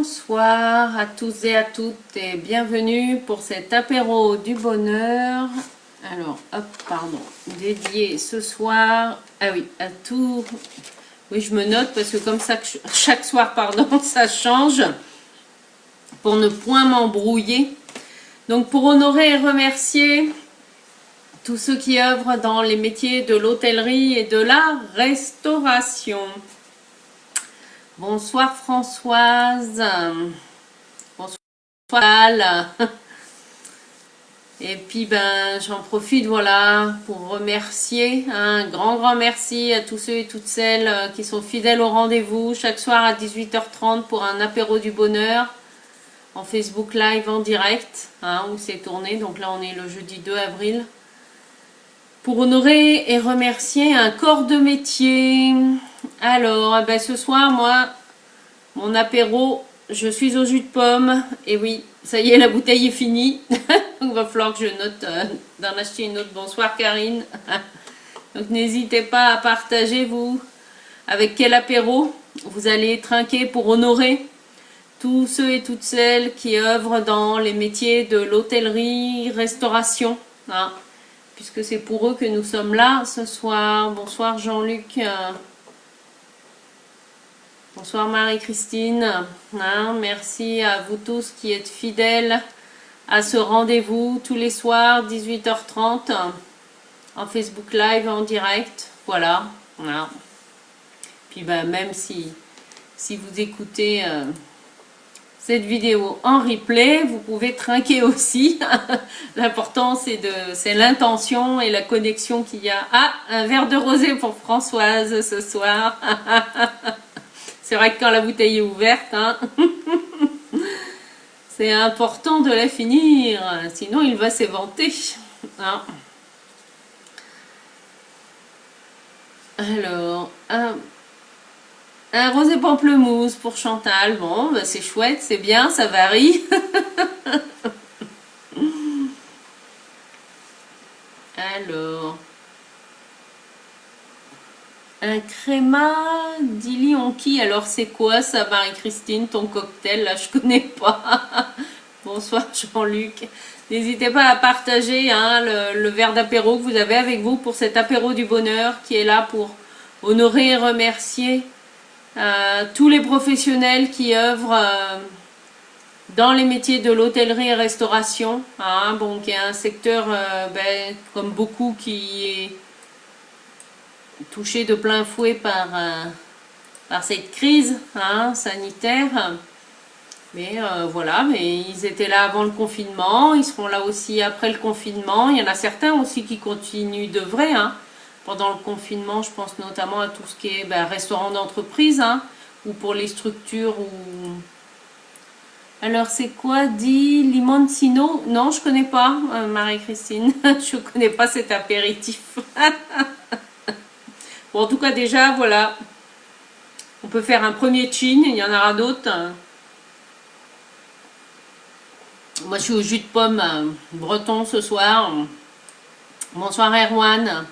Bonsoir à tous et à toutes et bienvenue pour cet apéro du bonheur. Alors, hop, pardon, dédié ce soir, ah oui, à tout. Oui, je me note parce que comme ça, chaque soir, pardon, ça change pour ne point m'embrouiller. Donc, pour honorer et remercier tous ceux qui œuvrent dans les métiers de l'hôtellerie et de la restauration. Bonsoir Françoise. Bonsoir Al. Et puis ben j'en profite voilà pour remercier un grand merci à tous ceux et toutes celles qui sont fidèles au rendez-vous chaque soir à 18h30 pour un apéro du bonheur en Facebook Live en direct où c'est tourné. Donc là on est le jeudi 2 avril. Pour honorer et remercier un corps de métier. Alors, ben ce soir, moi, mon apéro, je suis au jus de pomme. Et oui, ça y est, la bouteille est finie. Donc, il va falloir que je note d'en acheter une autre. Bonsoir, Karine. Donc, n'hésitez pas à partager, vous, avec quel apéro vous allez trinquer pour honorer tous ceux et toutes celles qui œuvrent dans les métiers de l'hôtellerie, restauration. Puisque c'est pour eux que nous sommes là ce soir. Bonsoir Jean-Luc. Bonsoir Marie-Christine. Merci à vous tous qui êtes fidèles à ce rendez-vous tous les soirs, 18h30, en Facebook Live, en direct. Voilà. Puis ben, même si vous écoutez cette vidéo en replay, vous pouvez trinquer aussi. L'important c'est l'intention et la connexion qu'il y a. Ah, un verre de rosé pour Françoise ce soir. C'est vrai que quand la bouteille est ouverte, c'est important de la finir, sinon il va s'éventer. Alors, un rosé pamplemousse pour Chantal. Bon, bah c'est chouette, c'est bien, ça varie. Alors, un créma d'Ilionki. Alors, c'est quoi ça, Marie-Christine, ton cocktail? Là, je connais pas. Bonsoir, Jean-Luc. N'hésitez pas à partager le verre d'apéro que vous avez avec vous pour cet apéro du bonheur qui est là pour honorer et remercier tous les professionnels qui œuvrent dans les métiers de l'hôtellerie et restauration, bon, qui est un secteur comme beaucoup qui est touché de plein fouet par cette crise sanitaire. Mais voilà, mais ils étaient là avant le confinement, ils seront là aussi après le confinement. Il y en a certains aussi qui continuent d'œuvrer pendant le confinement. Je pense notamment à tout ce qui est restaurant d'entreprise ou pour les structures ou... Alors c'est quoi dit Limoncino? Non, je connais pas, Marie-Christine. Je connais pas cet apéritif. Bon, en tout cas déjà, voilà. On peut faire un premier chin, il y en aura d'autres. Moi je suis au jus de pomme breton ce soir. Bonsoir Erwan.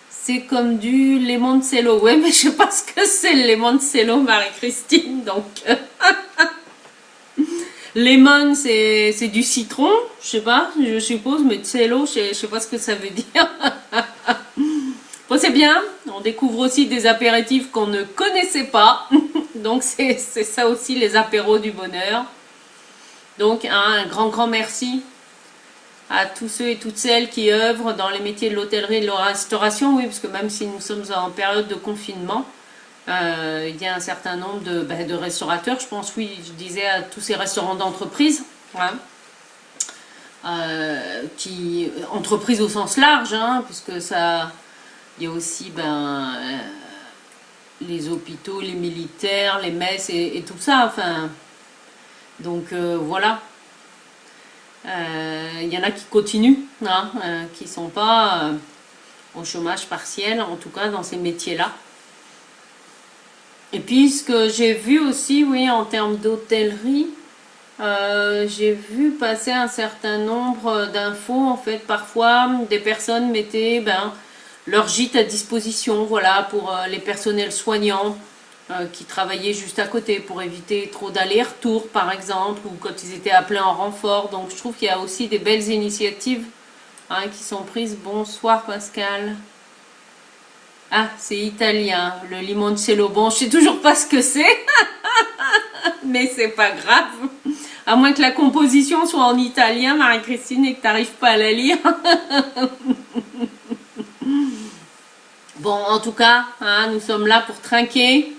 C'est comme du limoncello. Ouais, mais je sais pas ce que c'est le limoncello, Marie-Christine. Donc, lemon, c'est du citron. Je sais pas, je suppose, mais cello, je sais pas ce que ça veut dire. Bon, c'est bien. On découvre aussi des apéritifs qu'on ne connaissait pas. Donc, c'est ça aussi les apéros du bonheur. Donc, un grand merci à tous ceux et toutes celles qui œuvrent dans les métiers de l'hôtellerie et de la restauration. Oui, parce que même si nous sommes en période de confinement, il y a un certain nombre de restaurateurs. Je pense, oui, je disais à tous ces restaurants d'entreprise, entreprise au sens large, puisque ça, il y a aussi les hôpitaux, les militaires, les messes et tout ça. Enfin, donc voilà. Il y en a qui continuent, qui ne sont pas au chômage partiel, en tout cas dans ces métiers-là. Et puis ce que j'ai vu aussi, oui, en termes d'hôtellerie, j'ai vu passer un certain nombre d'infos. En fait, parfois, des personnes mettaient leur gîte à disposition, voilà, pour les personnels soignants, qui travaillaient juste à côté pour éviter trop d'allers-retours, par exemple, ou quand ils étaient appelés en renfort. Donc je trouve qu'il y a aussi des belles initiatives qui sont prises. Bonsoir Pascal. Ah, c'est italien, le limoncello. Bon, je sais toujours pas ce que c'est, mais c'est pas grave. À moins que la composition soit en italien, Marie-Christine, et que tu n'arrives pas à la lire. Bon, en tout cas, nous sommes là pour trinquer.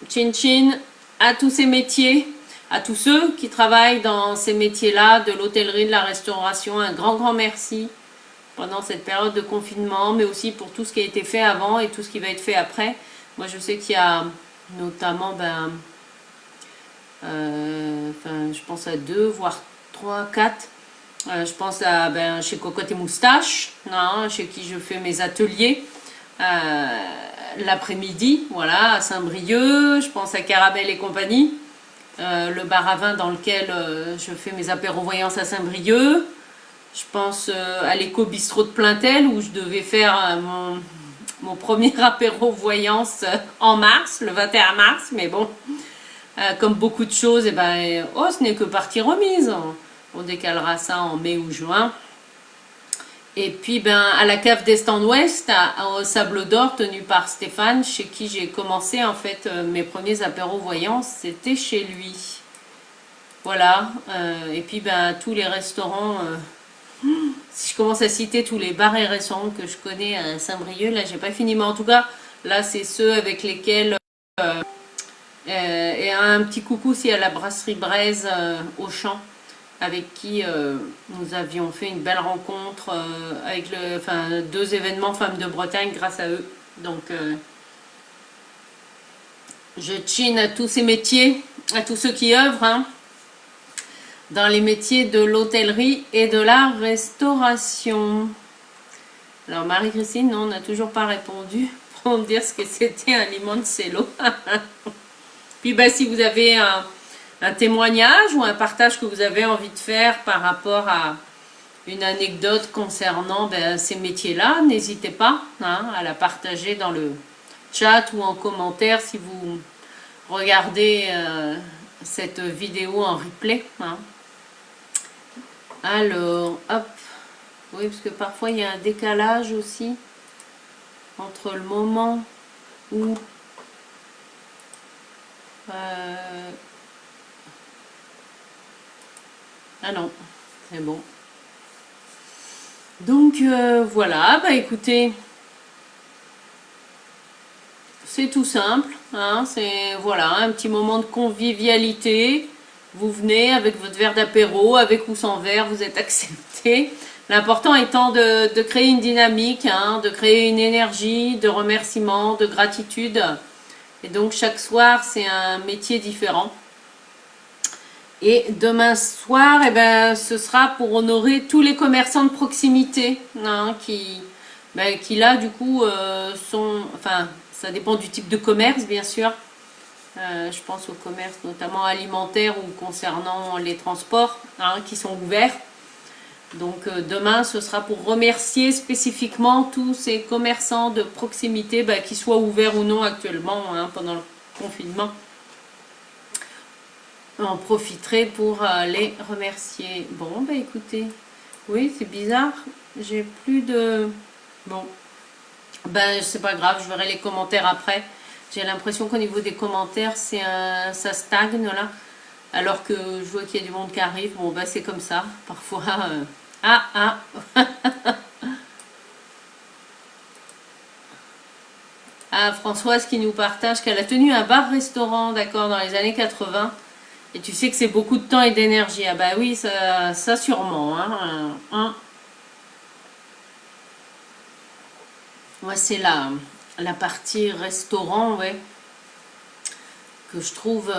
Chin chin à tous ces métiers, à tous ceux qui travaillent dans ces métiers-là, de l'hôtellerie, de la restauration. Un grand, grand merci pendant cette période de confinement, mais aussi pour tout ce qui a été fait avant et tout ce qui va être fait après. Moi, je sais qu'il y a notamment, je pense à 2, voire 3, 4. Je pense à chez Cocotte et Moustache, chez qui je fais mes ateliers l'après-midi, voilà, à Saint-Brieuc. Je pense à Caramel et compagnie, le bar à vin dans lequel je fais mes apéro-voyances à Saint-Brieuc. Je pense à l'éco-bistrot de Plaintel où je devais faire mon premier apéro-voyance en mars, le 21 mars, mais bon, comme beaucoup de choses, ce n'est que partie remise. On décalera ça en mai ou juin. Et puis à la cave d'Est en Ouest, au Sable d'Or, tenu par Stéphane, chez qui j'ai commencé en fait mes premiers apéros voyants, c'était chez lui. Voilà. Et puis tous les restaurants, si je commence à citer tous les bars et restaurants que je connais à Saint-Brieuc, là j'ai pas fini, mais en tout cas, là c'est ceux avec lesquels et un petit coucou aussi à la brasserie Braise au Champ, avec qui nous avions fait une belle rencontre avec 2 événements Femmes de Bretagne grâce à eux. Donc je chine à tous ces métiers, à tous ceux qui œuvrent dans les métiers de l'hôtellerie et de la restauration. Alors Marie-Christine, non, on n'a toujours pas répondu pour me dire ce que c'était un limoncello. Puis si vous avez un témoignage ou un partage que vous avez envie de faire par rapport à une anecdote concernant ces métiers-là, n'hésitez pas à la partager dans le chat ou en commentaire si vous regardez cette vidéo en replay. Alors, hop, oui, parce que parfois il y a un décalage aussi entre le moment où ah non, c'est bon. Donc voilà, écoutez, c'est tout simple, c'est voilà, un petit moment de convivialité. Vous venez avec votre verre d'apéro, avec ou sans verre, vous êtes accepté. L'important étant de créer une dynamique, de créer une énergie, de remerciement, de gratitude. Et donc chaque soir, c'est un métier différent. Et demain soir, ce sera pour honorer tous les commerçants de proximité qui là, du coup, sont... Enfin, ça dépend du type de commerce, bien sûr. Je pense au commerce notamment alimentaire ou concernant les transports qui sont ouverts. Donc demain, ce sera pour remercier spécifiquement tous ces commerçants de proximité, qui soient ouverts ou non actuellement pendant le confinement. On profiterait pour les remercier. Bon, écoutez, oui, c'est bizarre. J'ai plus de... Bon, c'est pas grave, je verrai les commentaires après. J'ai l'impression qu'au niveau des commentaires, ça stagne là. Alors que je vois qu'il y a du monde qui arrive. Bon, c'est comme ça. Parfois... Ah, Françoise qui nous partage qu'elle a tenu un bar-restaurant, d'accord, dans les années 80. Et tu sais que c'est beaucoup de temps et d'énergie. Ah oui, ça sûrement. Moi, c'est la partie restaurant, ouais, que je trouve...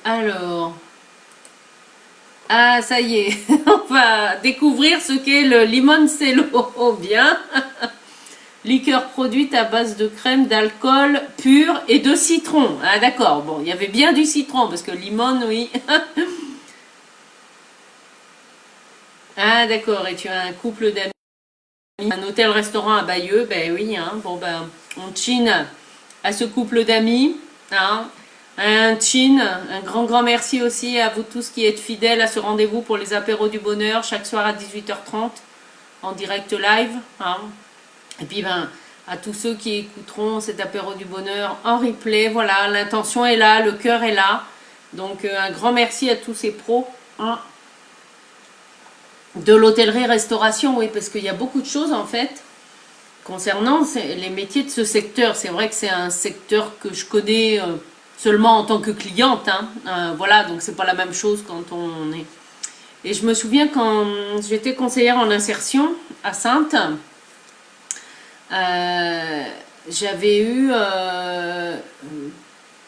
Alors... Ah, ça y est, on va découvrir ce qu'est le limoncello. Oh, bien. Liqueur produite à base de crème, d'alcool pur et de citron. Ah d'accord, bon, il y avait bien du citron, parce que limone, oui. Ah d'accord, et tu as un couple d'amis un hôtel-restaurant à Bayeux, ben oui, hein, bon ben on chine à ce couple d'amis, hein, un chin, un grand merci aussi à vous tous qui êtes fidèles à ce rendez-vous pour les apéros du bonheur chaque soir à 18h30 en direct live, hein. Et puis ben à tous ceux qui écouteront cet apéro du bonheur en replay, voilà, l'intention est là, le cœur est là, donc un grand merci à tous ces pros, hein, de l'hôtellerie-restauration, oui, parce qu'il y a beaucoup de choses en fait concernant les métiers de ce secteur. C'est vrai que c'est un secteur que je connais seulement en tant que cliente, hein. Voilà, donc c'est pas la même chose quand on est. Et je me souviens quand j'étais conseillère en insertion à Saintes, j'avais eu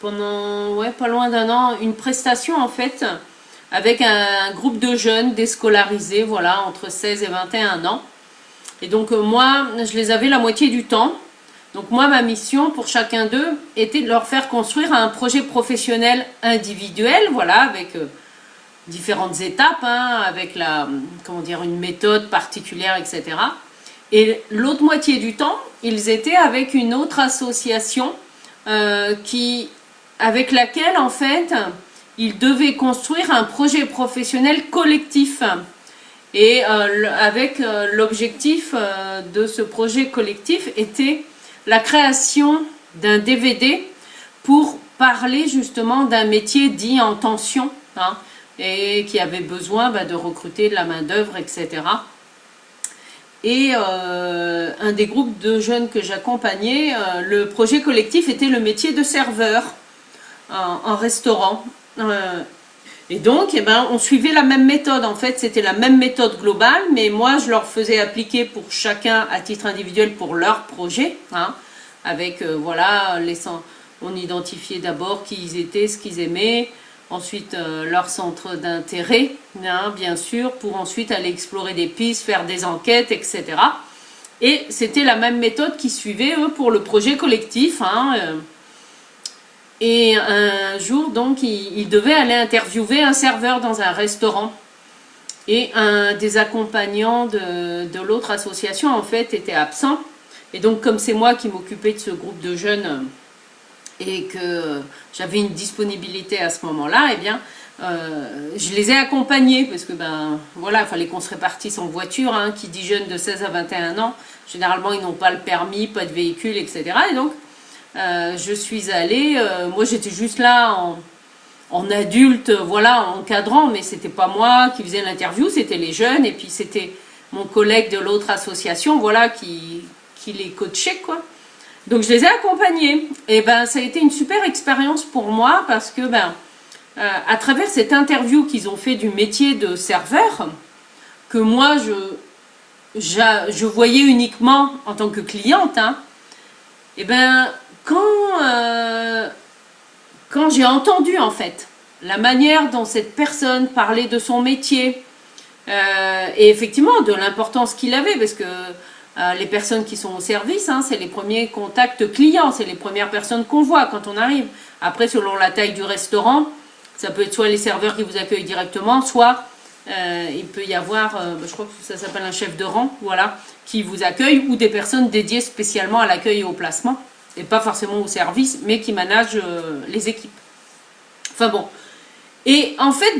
pendant pas loin d'un an une prestation en fait avec un groupe de jeunes déscolarisés, voilà, entre 16 et 21 ans. Et donc moi, je les avais la moitié du temps. Donc moi, ma mission pour chacun d'eux était de leur faire construire un projet professionnel individuel, voilà, avec différentes étapes, hein, avec une méthode particulière, etc. Et l'autre moitié du temps, ils étaient avec une autre association avec laquelle, en fait, ils devaient construire un projet professionnel collectif. Et avec l'objectif de ce projet collectif était la création d'un DVD pour parler justement d'un métier dit en tension, hein, et qui avait besoin de recruter de la main-d'œuvre, etc. Et un des groupes de jeunes que j'accompagnais, le projet collectif était le métier de serveur en restaurant. Et donc, on suivait la même méthode. En fait, c'était la même méthode globale, mais moi, je leur faisais appliquer pour chacun à titre individuel pour leur projet, hein, avec, voilà, on identifiait d'abord qui ils étaient, ce qu'ils aimaient, ensuite leur centre d'intérêt, hein, bien sûr, pour ensuite aller explorer des pistes, faire des enquêtes, etc. Et c'était la même méthode qu'ils suivaient, eux, pour le projet collectif, hein. Et un jour, donc, il devait aller interviewer un serveur dans un restaurant. Et un des accompagnants de l'autre association, en fait, était absent. Et donc, comme c'est moi qui m'occupais de ce groupe de jeunes et que j'avais une disponibilité à ce moment-là, eh bien, je les ai accompagnés parce que, voilà, il fallait qu'on se répartisse en voiture, hein, qui dit jeunes de 16 à 21 ans. Généralement, ils n'ont pas le permis, pas de véhicule, etc. Et donc, je suis allée, moi j'étais juste là en adulte, voilà, en encadrant, mais c'était pas moi qui faisais l'interview, c'était les jeunes, et puis c'était mon collègue de l'autre association, voilà, qui les coachait, quoi. Donc je les ai accompagnés, et ça a été une super expérience pour moi, parce que à travers cette interview qu'ils ont fait du métier de serveur, que moi je voyais uniquement en tant que cliente, hein, et quand j'ai entendu en fait la manière dont cette personne parlait de son métier et effectivement de l'importance qu'il avait, parce que les personnes qui sont au service, hein, c'est les premiers contacts clients, c'est les premières personnes qu'on voit quand on arrive. Après, selon la taille du restaurant, ça peut être soit les serveurs qui vous accueillent directement, soit il peut y avoir, je crois que ça s'appelle un chef de rang, voilà, qui vous accueille, ou des personnes dédiées spécialement à l'accueil et au placement, et pas forcément au service, mais qui managent les équipes. Enfin bon. Et en fait,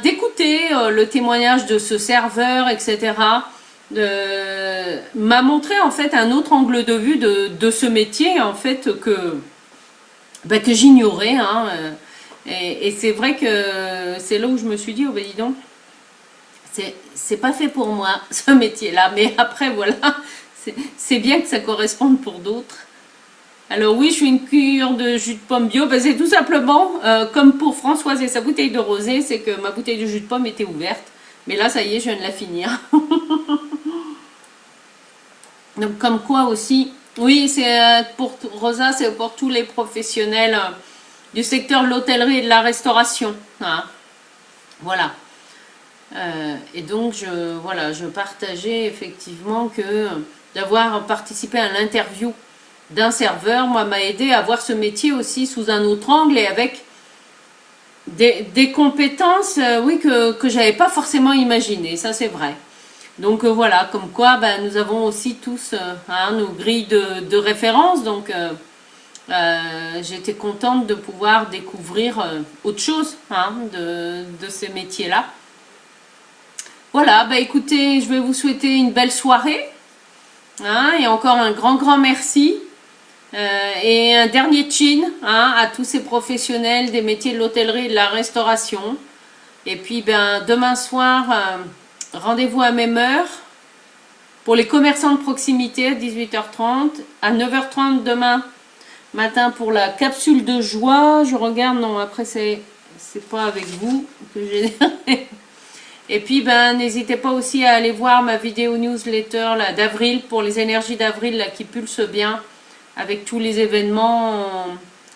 d'écouter le témoignage de ce serveur, etc., m'a montré en fait un autre angle de vue de ce métier, en fait, que j'ignorais, hein, et c'est vrai que c'est là où je me suis dit, oh ben dis donc, c'est pas fait pour moi, ce métier-là, mais après, voilà, c'est bien que ça corresponde pour d'autres. Alors oui, je suis une cure de jus de pomme bio. C'est tout simplement, comme pour Françoise et sa bouteille de rosé, c'est que ma bouteille de jus de pomme était ouverte. Mais là, ça y est, je viens de la finir. Donc comme quoi aussi, oui, c'est pour Rosa, c'est pour tous les professionnels du secteur de l'hôtellerie et de la restauration, hein. Voilà. Et donc, je partageais effectivement que d'avoir participé à l'interview d'un serveur, moi, m'a aidé à voir ce métier aussi sous un autre angle et avec des compétences, oui, que j'avais pas forcément imaginées, ça c'est vrai. Donc voilà, comme quoi ben, nous avons aussi tous nos grilles de référence. Donc j'étais contente de pouvoir découvrir autre chose de ces métiers-là. Voilà, bah écoutez, je vais vous souhaiter une belle soirée. Et encore un grand merci. Et un dernier chin à tous ces professionnels des métiers de l'hôtellerie et de la restauration. Et puis ben, demain soir, rendez-vous à même heure pour les commerçants de proximité à 18h30. À 9h30 demain matin pour la capsule de joie. Je regarde, non, après c'est pas avec vous que j'ai... Et puis, ben, n'hésitez pas aussi à aller voir ma vidéo newsletter là, d'avril pour les énergies d'avril là, qui pulsent bien avec tous les événements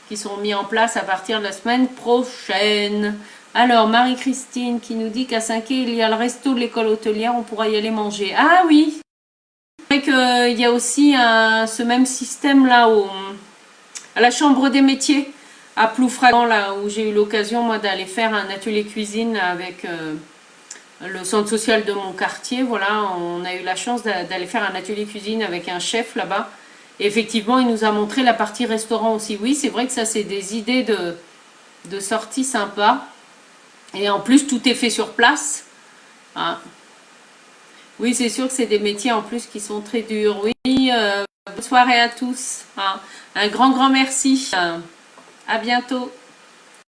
qui sont mis en place à partir de la semaine prochaine. Alors, Marie-Christine qui nous dit qu'à 5 il y a le resto de l'école hôtelière, on pourra y aller manger. Ah oui, c'est vrai qu'il y a aussi ce même système là à la chambre des métiers à Ploufragan là où j'ai eu l'occasion moi d'aller faire un atelier cuisine avec... le centre social de mon quartier, voilà, on a eu la chance d'aller faire un atelier cuisine avec un chef là-bas. Et effectivement, il nous a montré la partie restaurant aussi. Oui, c'est vrai que ça, c'est des idées de sortie sympa. Et en plus, tout est fait sur place. Hein. Oui, c'est sûr que c'est des métiers en plus qui sont très durs. Oui, bonne soirée à tous. Hein. Un grand merci. À bientôt.